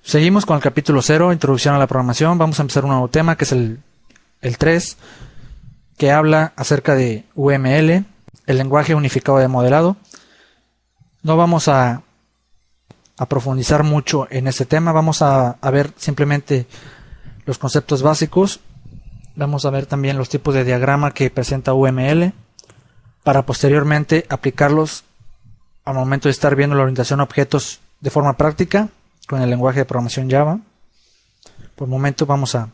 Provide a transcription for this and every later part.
Seguimos con el capítulo 0, Introducción a la programación. Vamos a empezar un nuevo tema que es el 3, que habla acerca de UML, el lenguaje unificado de modelado. No vamos a profundizar mucho en este tema, vamos a ver simplemente los conceptos básicos. Vamos a ver también los tipos de diagrama que presenta UML para posteriormente aplicarlos al momento de estar viendo la orientación a objetos de forma práctica con el lenguaje de programación Java. Por el momento vamos a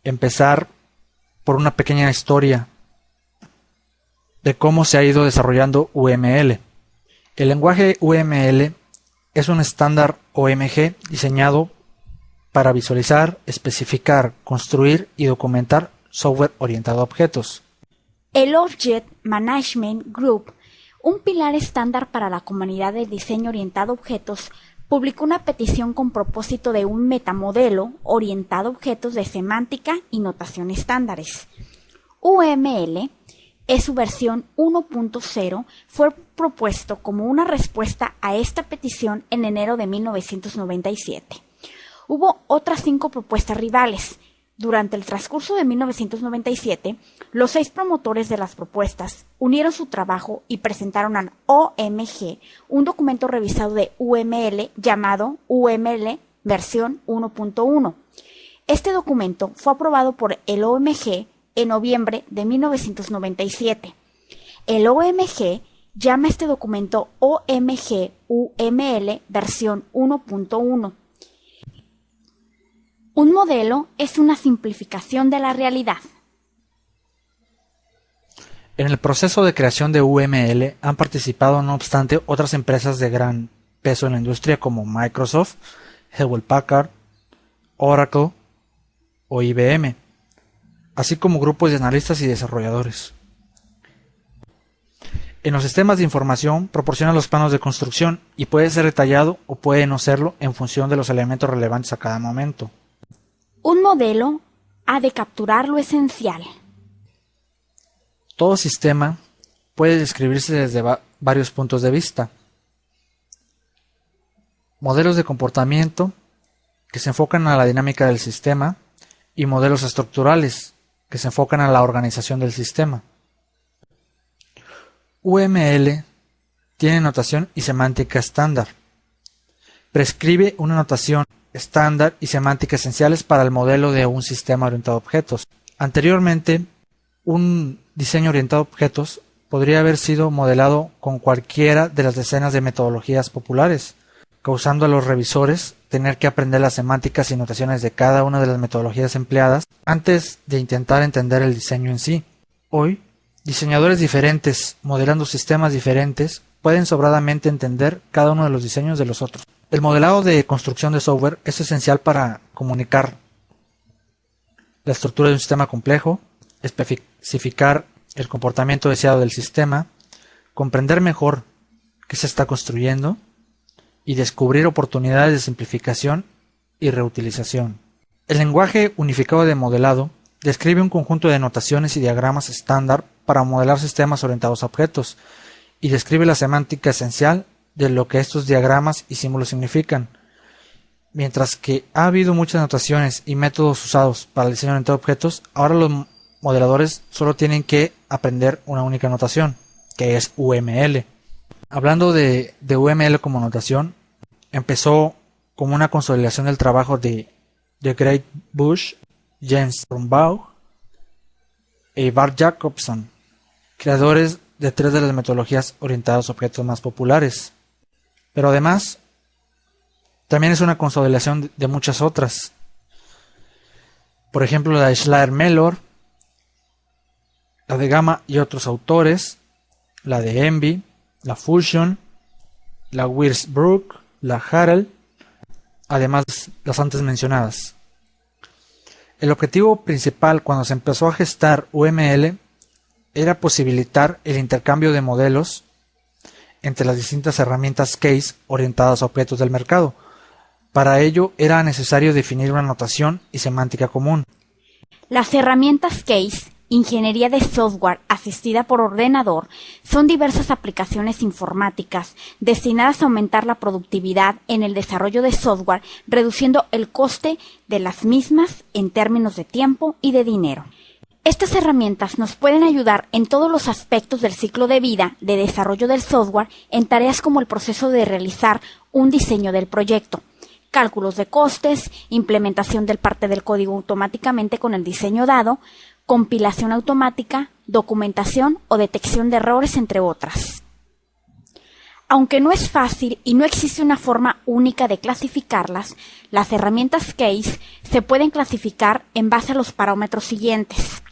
empezar por una pequeña historia de cómo se ha ido desarrollando UML. El lenguaje UML es un estándar OMG diseñado para visualizar, especificar, construir y documentar software orientado a objetos. El Object Management Group, un pilar estándar para la comunidad de diseño orientado a objetos, publicó una petición con propósito de un metamodelo orientado a objetos de semántica y notación estándares. UML en su versión 1.0 fue propuesto como una respuesta a esta petición en enero de 1997. Hubo otras 5 propuestas rivales. Durante el transcurso de 1997, los 6 promotores de las propuestas unieron su trabajo y presentaron al OMG un documento revisado de UML llamado UML versión 1.1. Este documento fue aprobado por el OMG en noviembre de 1997. El OMG llama a este documento OMG UML versión 1.1. Un modelo es una simplificación de la realidad. En el proceso de creación de UML han participado, no obstante, otras empresas de gran peso en la industria como Microsoft, Hewlett Packard, Oracle o IBM, así como grupos de analistas y desarrolladores. En los sistemas de información proporciona los planos de construcción y puede ser detallado o puede no serlo en función de los elementos relevantes a cada momento. Un modelo ha de capturar lo esencial. Todo sistema puede describirse desde varios puntos de vista. Modelos de comportamiento que se enfocan a la dinámica del sistema y modelos estructurales que se enfocan a la organización del sistema. UML tiene notación y semántica estándar. Prescribe una notación estándar y semántica esenciales para el modelo de un sistema orientado a objetos. Anteriormente, un diseño orientado a objetos podría haber sido modelado con cualquiera de las decenas de metodologías populares, causando a los revisores tener que aprender las semánticas y notaciones de cada una de las metodologías empleadas antes de intentar entender el diseño en sí. Hoy, diseñadores diferentes, modelando sistemas diferentes, pueden sobradamente entender cada uno de los diseños de los otros. El modelado de construcción de software es esencial para comunicar la estructura de un sistema complejo, especificar el comportamiento deseado del sistema, comprender mejor qué se está construyendo y descubrir oportunidades de simplificación y reutilización. El lenguaje unificado de modelado describe un conjunto de notaciones y diagramas estándar para modelar sistemas orientados a objetos y describe la semántica esencial de lo que estos diagramas y símbolos significan. Mientras que ha habido muchas notaciones y métodos usados para el diseño orientado a objetos, ahora los modeladores solo tienen que aprender una única notación, que es UML. Hablando de UML como notación, empezó como una consolidación del trabajo de Greg Bush, Jens Rombaugh y Bart Jacobson, creadores de 3 de las metodologías orientadas a objetos más populares. Pero además, también es una consolidación de muchas otras. Por ejemplo, la de Schleier-Mellor, la de Gamma y otros autores, la de Envy, la Fusion, la Wiersbrook, la Harel, además de las antes mencionadas. El objetivo principal cuando se empezó a gestar UML era posibilitar el intercambio de modelos entre las distintas herramientas case orientadas a objetos del mercado. Para ello era necesario definir una notación y semántica común. Las herramientas case ingeniería de software asistida por ordenador son diversas aplicaciones informáticas destinadas a aumentar la productividad en el desarrollo de software, reduciendo el coste de las mismas en términos de tiempo y de dinero. Estas herramientas nos pueden ayudar en todos los aspectos del ciclo de vida de desarrollo del software en tareas como el proceso de realizar un diseño del proyecto, cálculos de costes, implementación del parte del código automáticamente con el diseño dado, compilación automática, documentación o detección de errores, entre otras. Aunque no es fácil y no existe una forma única de clasificarlas, las herramientas CASE se pueden clasificar en base a los parámetros siguientes: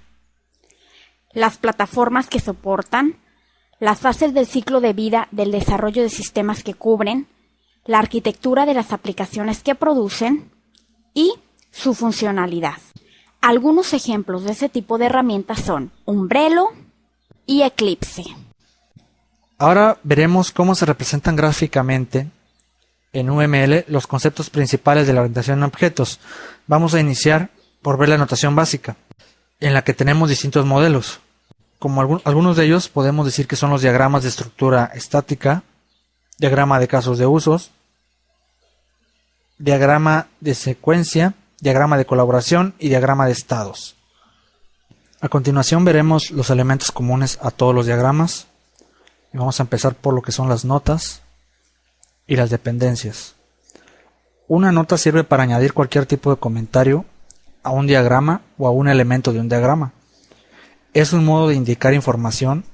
las plataformas que soportan, las fases del ciclo de vida del desarrollo de sistemas que cubren, la arquitectura de las aplicaciones que producen y su funcionalidad. Algunos ejemplos de ese tipo de herramientas son Umbrello y Eclipse. Ahora veremos cómo se representan gráficamente en UML los conceptos principales de la orientación en objetos. Vamos a iniciar por ver la notación básica, en la que tenemos distintos modelos. Como algunos de ellos podemos decir que son los diagramas de estructura estática, diagrama de casos de usos, diagrama de secuencia, diagrama de colaboración y diagrama de estados. A continuación veremos los elementos comunes a todos los diagramas y vamos a empezar por lo que son las notas y las dependencias. Una nota sirve para añadir cualquier tipo de comentario a un diagrama o a un elemento de un diagrama. Es un modo de indicar información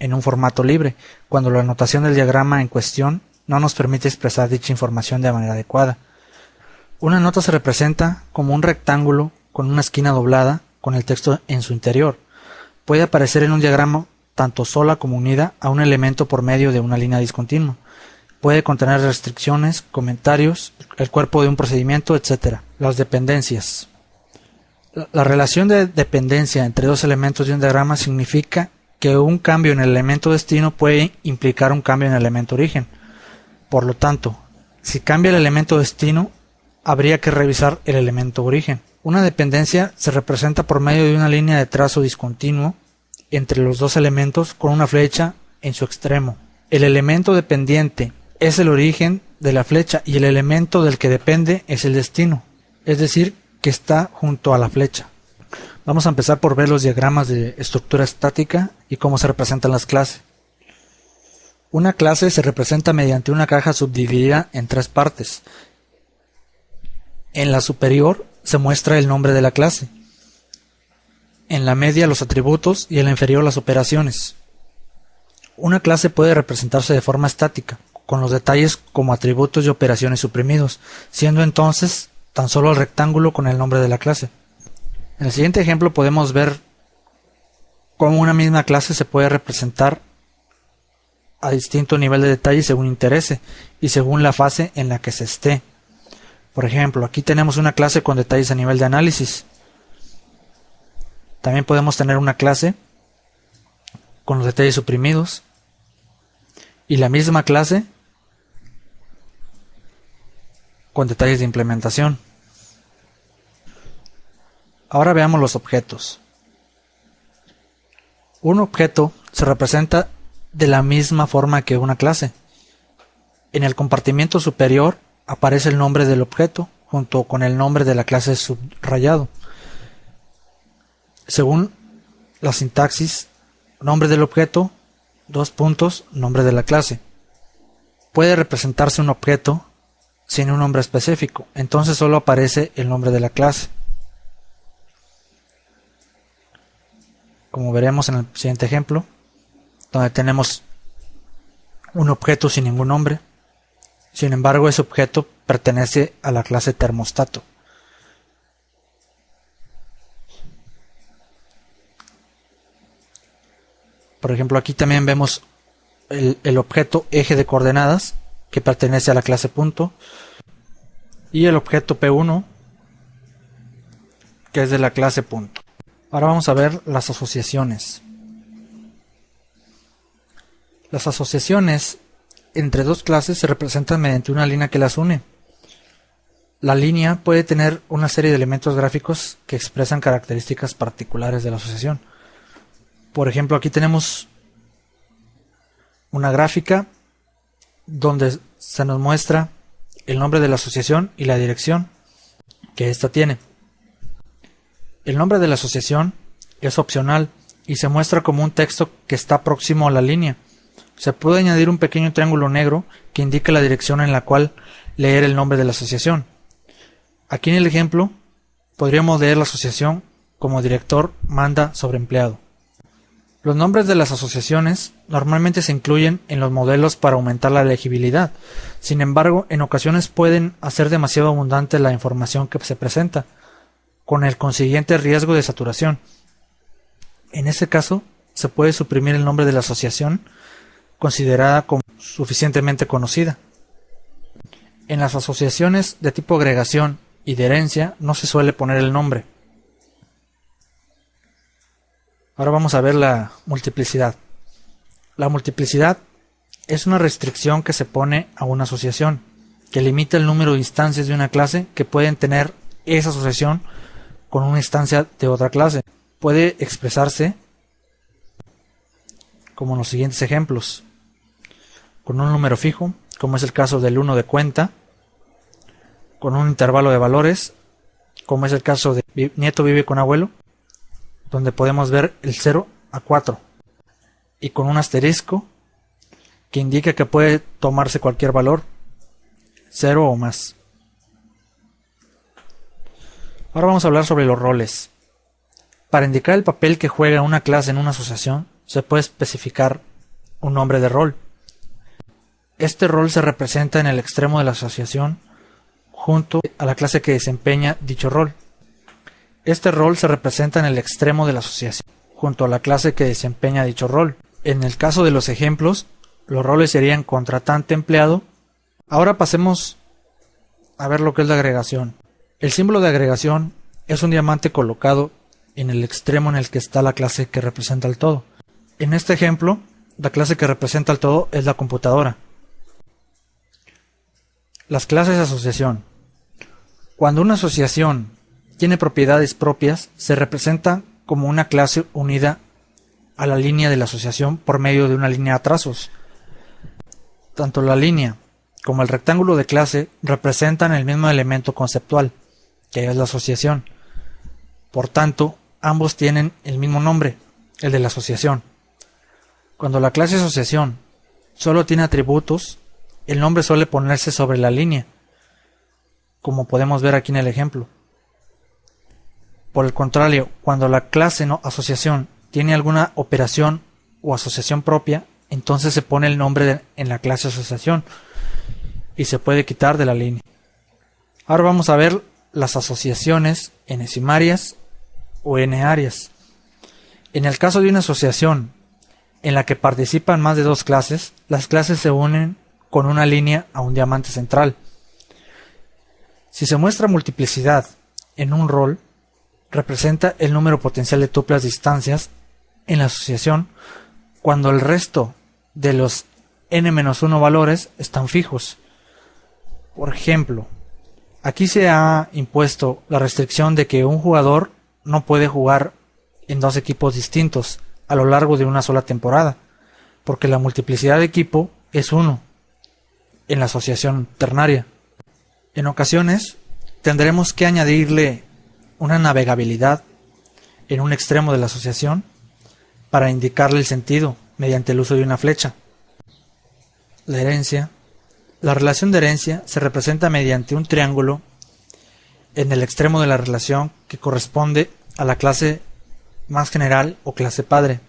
en un formato libre, cuando la notación del diagrama en cuestión no nos permite expresar dicha información de manera adecuada. Una nota se representa como un rectángulo con una esquina doblada con el texto en su interior. Puede aparecer en un diagrama tanto sola como unida a un elemento por medio de una línea discontinua. Puede contener restricciones, comentarios, el cuerpo de un procedimiento, etc. Las dependencias. La relación de dependencia entre dos elementos de un diagrama significa que un cambio en el elemento destino puede implicar un cambio en el elemento origen. Por lo tanto, si cambia el elemento destino, habría que revisar el elemento origen. Una dependencia se representa por medio de una línea de trazo discontinuo entre los dos elementos con una flecha en su extremo. El elemento dependiente es el origen de la flecha y el elemento del que depende es el destino, es decir, que está junto a la flecha. Vamos a empezar por ver los diagramas de estructura estática y cómo se representan las clases. Una clase se representa mediante una caja subdividida en tres partes. En la superior se muestra el nombre de la clase, en la media los atributos y en la inferior las operaciones. Una clase puede representarse de forma estática, con los detalles como atributos y operaciones suprimidos, siendo entonces tan solo el rectángulo con el nombre de la clase. En el siguiente ejemplo podemos ver cómo una misma clase se puede representar a distinto nivel de detalle según interese y según la fase en la que se esté. Por ejemplo, aquí tenemos una clase con detalles a nivel de análisis. También podemos tener una clase con los detalles suprimidos y la misma clase con detalles de implementación. Ahora veamos los objetos. Un objeto se representa de la misma forma que una clase. En el compartimiento superior aparece el nombre del objeto junto con el nombre de la clase subrayado. Según la sintaxis, nombre del objeto, nombre de la clase. Puede representarse un objeto sin un nombre específico, entonces solo aparece el nombre de la clase. Como veremos en el siguiente ejemplo, donde tenemos un objeto sin ningún nombre. Sin embargo, ese objeto pertenece a la clase termostato. Por ejemplo, aquí también vemos el objeto eje de coordenadas, que pertenece a la clase punto, y el objeto P1, que es de la clase punto. Ahora vamos a ver las asociaciones. Las asociaciones entre dos clases se representan mediante una línea que las une. La línea puede tener una serie de elementos gráficos que expresan características particulares de la asociación. Por ejemplo, aquí tenemos una gráfica donde se nos muestra el nombre de la asociación y la dirección que ésta tiene. El nombre de la asociación es opcional y se muestra como un texto que está próximo a la línea. Se puede añadir un pequeño triángulo negro que indique la dirección en la cual leer el nombre de la asociación. Aquí en el ejemplo podríamos leer la asociación como director manda sobre empleado. Los nombres de las asociaciones normalmente se incluyen en los modelos para aumentar la legibilidad. Sin embargo, en ocasiones pueden hacer demasiado abundante la información que se presenta, con el consiguiente riesgo de saturación. En ese caso, se puede suprimir el nombre de la asociación considerada como suficientemente conocida. En las asociaciones de tipo agregación y de herencia no se suele poner el nombre. Ahora vamos a ver la multiplicidad. La multiplicidad es una restricción que se pone a una asociación, que limita el número de instancias de una clase que pueden tener esa asociación con una instancia de otra clase. Puede expresarse como en los siguientes ejemplos: con un número fijo, como es el caso del 1 de cuenta; con un intervalo de valores, como es el caso de nieto vive con abuelo, donde podemos ver el 0 a 4, y con un asterisco que indica que puede tomarse cualquier valor, 0 o más. Ahora vamos a hablar sobre los roles. Para indicar el papel que juega una clase en una asociación, se puede especificar un nombre de rol. Este rol se representa en el extremo de la asociación junto a la clase que desempeña dicho rol. Este rol se representa en el extremo de la asociación junto a la clase que desempeña dicho rol. En el caso de los ejemplos, los roles serían contratante-empleado. Ahora pasemos a ver lo que es la agregación. El símbolo de agregación es un diamante colocado en el extremo en el que está la clase que representa el todo. En este ejemplo, la clase que representa el todo es la computadora. Las clases de asociación. Cuando una asociación tiene propiedades propias, se representa como una clase unida a la línea de la asociación por medio de una línea de trazos. Tanto la línea como el rectángulo de clase representan el mismo elemento conceptual, que es la asociación. Por tanto, ambos tienen el mismo nombre, el de la asociación. Cuando la clase asociación solo tiene atributos, el nombre suele ponerse sobre la línea, como podemos ver aquí en el ejemplo. Por el contrario, cuando la clase asociación tiene alguna operación o asociación propia, entonces se pone el nombre en la clase asociación y se puede quitar de la línea. Ahora vamos a ver las asociaciones enesimarias o enearias. En el caso de una asociación en la que participan más de dos clases, las clases se unen con una línea a un diamante central. Si se muestra multiplicidad en un rol, representa el número potencial de tuplas de instancias en la asociación cuando el resto de los n-1 valores están fijos. Por ejemplo, aquí se ha impuesto la restricción de que un jugador no puede jugar en dos equipos distintos a lo largo de una sola temporada, porque la multiplicidad de equipo es 1 en la asociación ternaria. En ocasiones tendremos que añadirle una navegabilidad en un extremo de la asociación para indicarle el sentido mediante el uso de una flecha. La herencia. La relación de herencia se representa mediante un triángulo en el extremo de la relación que corresponde a la clase más general o clase padre.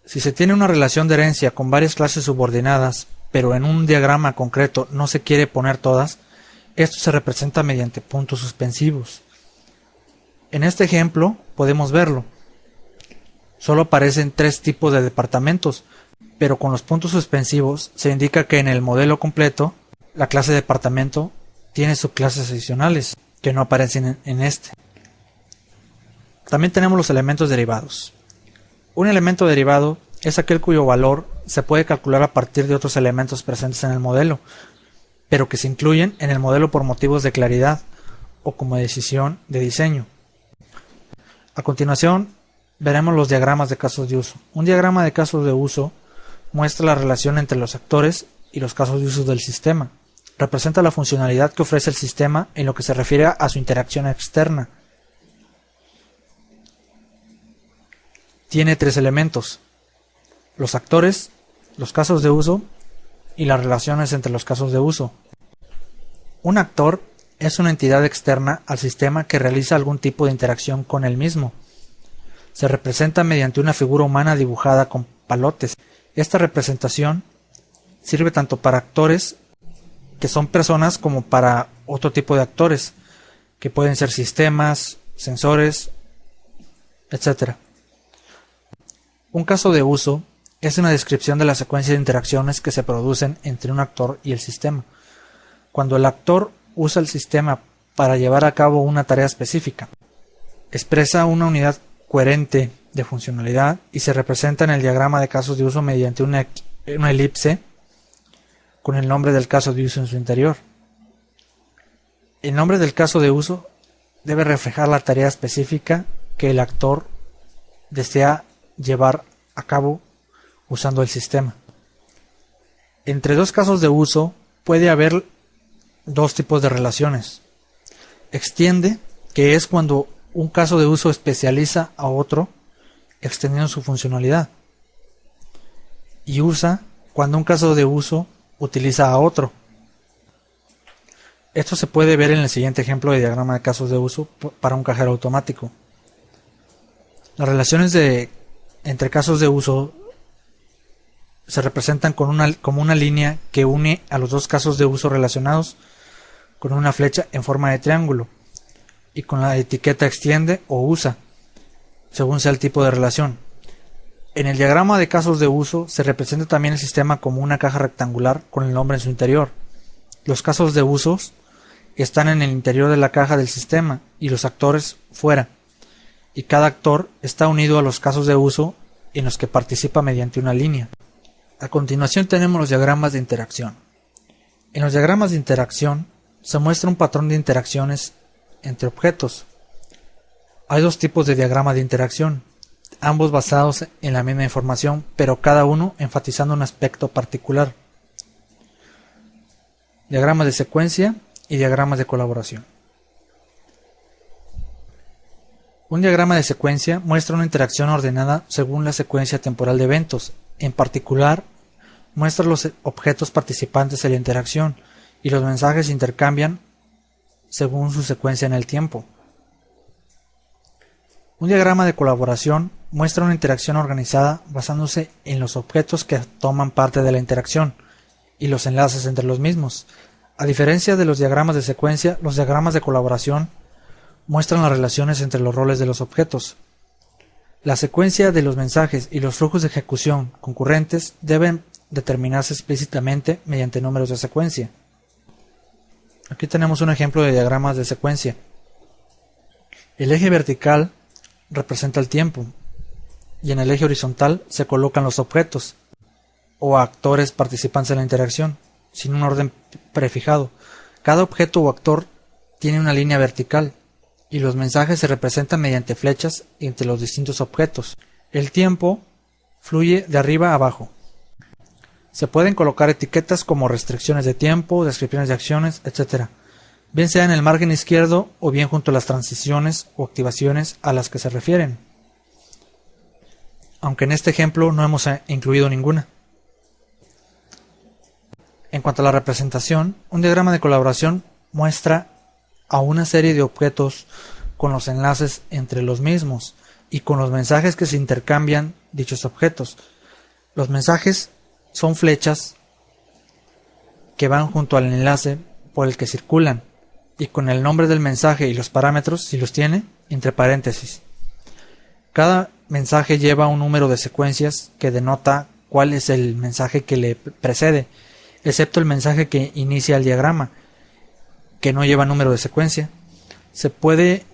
Si se tiene una relación de herencia con varias clases subordinadas, pero en un diagrama concreto no se quiere poner todas, esto se representa mediante puntos suspensivos. En este ejemplo podemos verlo. Solo aparecen 3 tipos de departamentos, pero con los puntos suspensivos se indica que en el modelo completo la clase departamento tiene subclases adicionales que no aparecen en este. También tenemos los elementos derivados. Un elemento derivado es aquel cuyo valor se puede calcular a partir de otros elementos presentes en el modelo, pero que se incluyen en el modelo por motivos de claridad o como decisión de diseño. A continuación, veremos los diagramas de casos de uso. Un diagrama de casos de uso muestra la relación entre los actores y los casos de uso del sistema. Representa la funcionalidad que ofrece el sistema en lo que se refiere a su interacción externa. Tiene tres elementos: los actores, los casos de uso y las relaciones entre los casos de uso. Un actor es una entidad externa al sistema que realiza algún tipo de interacción con él mismo. Se representa mediante una figura humana dibujada con palotes. Esta representación sirve tanto para actores, que son personas, como para otro tipo de actores, que pueden ser sistemas, sensores, etc. Un caso de uso es una descripción de la secuencia de interacciones que se producen entre un actor y el sistema. Cuando el actor usa el sistema para llevar a cabo una tarea específica, expresa una unidad coherente de funcionalidad y se representa en el diagrama de casos de uso mediante una elipse con el nombre del caso de uso en su interior. El nombre del caso de uso debe reflejar la tarea específica que el actor desea llevar a cabo usando el sistema. Entre dos casos de uso puede haber dos tipos de relaciones. Extiende, que es cuando un caso de uso especializa a otro, extendiendo su funcionalidad. Y usa, cuando un caso de uso utiliza a otro. Esto se puede ver en el siguiente ejemplo de diagrama de casos de uso para un cajero automático. Las relaciones entre casos de uso se representan como una línea que une a los dos casos de uso relacionados con una flecha en forma de triángulo y con la etiqueta extiende o usa, según sea el tipo de relación. En el diagrama de casos de uso se representa también el sistema como una caja rectangular con el nombre en su interior. Los casos de usos están en el interior de la caja del sistema y los actores fuera, y cada actor está unido a los casos de uso en los que participa mediante una línea. A continuación tenemos los diagramas de interacción. En los diagramas de interacción se muestra un patrón de interacciones entre objetos. Hay dos tipos de diagrama de interacción, ambos basados en la misma información, pero cada uno enfatizando un aspecto particular. Diagramas de secuencia y diagramas de colaboración. Un diagrama de secuencia muestra una interacción ordenada según la secuencia temporal de eventos. En particular, muestra los objetos participantes en la interacción y los mensajes se intercambian según su secuencia en el tiempo. Un diagrama de colaboración muestra una interacción organizada basándose en los objetos que toman parte de la interacción y los enlaces entre los mismos. A diferencia de los diagramas de secuencia, los diagramas de colaboración muestran las relaciones entre los roles de los objetos. La secuencia de los mensajes y los flujos de ejecución concurrentes deben determinarse explícitamente mediante números de secuencia. Aquí tenemos un ejemplo de diagramas de secuencia. El eje vertical representa el tiempo y en el eje horizontal se colocan los objetos o actores participantes en la interacción, sin un orden prefijado. Cada objeto o actor tiene una línea vertical y los mensajes se representan mediante flechas entre los distintos objetos. El tiempo fluye de arriba a abajo. Se pueden colocar etiquetas como restricciones de tiempo, descripciones de acciones, etc., bien sea en el margen izquierdo o bien junto a las transiciones o activaciones a las que se refieren, aunque en este ejemplo no hemos incluido ninguna. En cuanto a la representación, un diagrama de colaboración muestra a una serie de objetos con los enlaces entre los mismos y con los mensajes que se intercambian dichos objetos. Los mensajes son flechas que van junto al enlace por el que circulan y con el nombre del mensaje y los parámetros, si los tiene, entre paréntesis. Cada mensaje lleva un número de secuencias que denota cuál es el mensaje que le precede, excepto el mensaje que inicia el diagrama, que no lleva número de secuencia. Se puede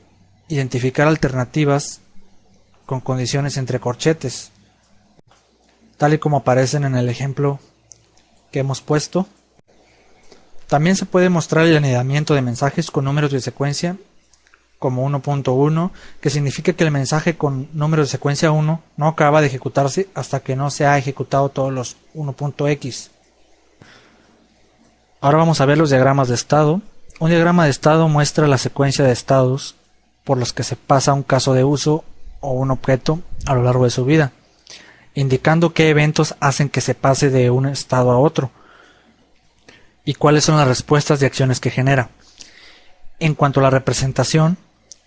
identificar alternativas con condiciones entre corchetes, tal y como aparecen en el ejemplo que hemos puesto. También se puede mostrar el anidamiento de mensajes con números de secuencia como 1.1, que significa que el mensaje con número de secuencia 1 no acaba de ejecutarse hasta que no se ha ejecutado todos los 1.x. Ahora vamos a ver los diagramas de estado. Un diagrama de estado muestra la secuencia de estados por los que se pasa un caso de uso o un objeto a lo largo de su vida, indicando qué eventos hacen que se pase de un estado a otro y cuáles son las respuestas y acciones que genera. En cuanto a la representación,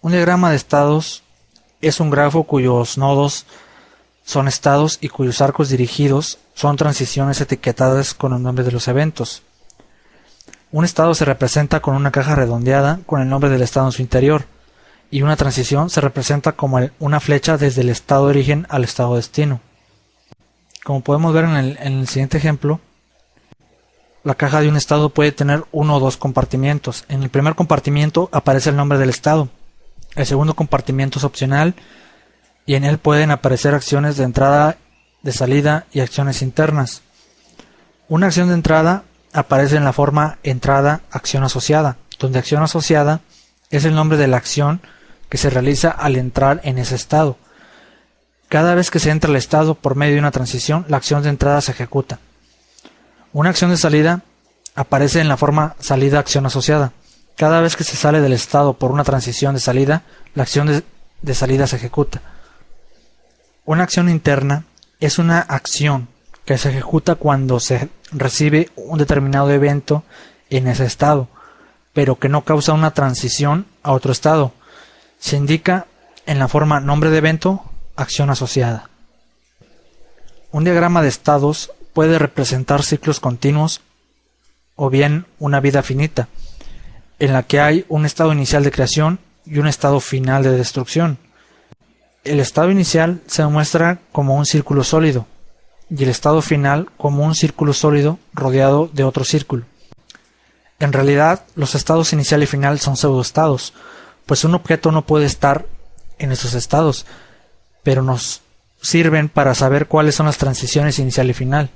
un diagrama de estados es un grafo cuyos nodos son estados y cuyos arcos dirigidos son transiciones etiquetadas con el nombre de los eventos. Un estado se representa con una caja redondeada con el nombre del estado en su interior, y una transición se representa como una flecha desde el estado de origen al estado destino. Como podemos ver en el siguiente ejemplo, la caja de un estado puede tener uno o dos compartimientos. En el primer compartimiento aparece el nombre del estado. El segundo compartimiento es opcional y en él pueden aparecer acciones de entrada, de salida y acciones internas. Una acción de entrada aparece en la forma entrada acción asociada, donde acción asociada es el nombre de la acción que se realiza al entrar en ese estado. Cada vez que se entra al estado por medio de una transición, la acción de entrada se ejecuta. Una acción de salida aparece en la forma salida acción asociada. Cada vez que se sale del estado por una transición de salida, la acción de salida se ejecuta. Una acción interna es una acción que se ejecuta cuando se recibe un determinado evento en ese estado, pero que no causa una transición a otro estado. Se indica en la forma nombre de evento, acción asociada. Un diagrama de estados puede representar ciclos continuos o bien una vida finita, en la que hay un estado inicial de creación y un estado final de destrucción. El estado inicial se muestra como un círculo sólido y el estado final como un círculo sólido rodeado de otro círculo. En realidad, los estados inicial y final son pseudoestados, pues un objeto no puede estar en esos estados, pero nos sirven para saber cuáles son las transiciones inicial y final.